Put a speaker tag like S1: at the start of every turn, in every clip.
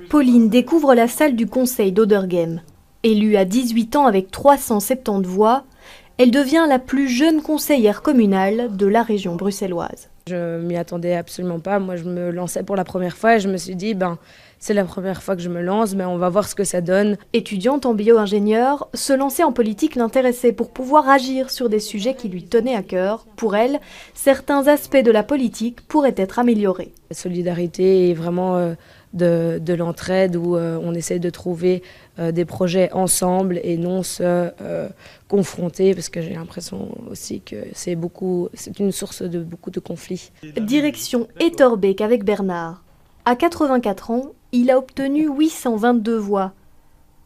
S1: Pauline découvre la salle du conseil d'Oderghem. Élue à 18 ans avec 370 voix, elle devient la plus jeune conseillère communale de la région bruxelloise.
S2: Je m'y attendais absolument pas. Moi, je me lançais pour la première fois et je me suis dit, c'est la première fois que je me lance, on va voir ce que ça donne.
S1: Étudiante en bio-ingénieur, se lancer en politique l'intéressait pour pouvoir agir sur des sujets qui lui tenaient à cœur. Pour elle, certains aspects de la politique pourraient être améliorés.
S2: La solidarité est vraiment de l'entraide où on essaie de trouver des projets ensemble et non se confronter, parce que j'ai l'impression aussi que c'est une source de beaucoup de conflits.
S1: Direction Etterbeek avec Bernard. À 84 ans, il a obtenu 822 voix.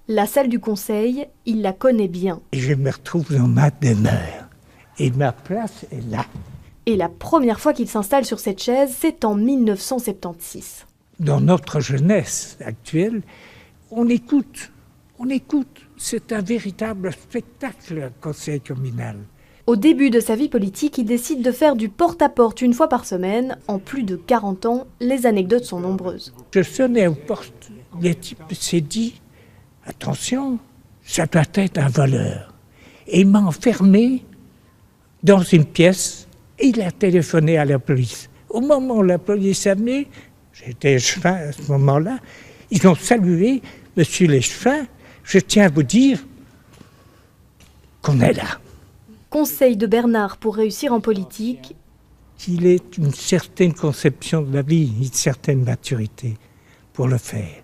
S1: La salle du conseil, il la connaît bien.
S3: Et je me retrouve dans ma demeure. Et ma place est là.
S1: Et la première fois qu'il s'installe sur cette chaise, c'est en 1976.
S3: Dans notre jeunesse actuelle, on écoute. C'est un véritable spectacle, le conseil communal.
S1: Au début de sa vie politique, il décide de faire du porte-à-porte une fois par semaine. En plus de 40 ans, les anecdotes sont nombreuses.
S3: Je sonnais aux portes. Le type s'est dit, attention, ça doit être un voleur. Et il m'a enfermé dans une pièce et il a téléphoné à la police. Au moment où la police est venue, j'étais échevin à ce moment-là, ils ont salué, monsieur l'échevin, je tiens à vous dire qu'on est là.
S1: Conseil de Bernard pour réussir en politique.
S3: Il est une certaine conception de la vie, une certaine maturité pour le faire.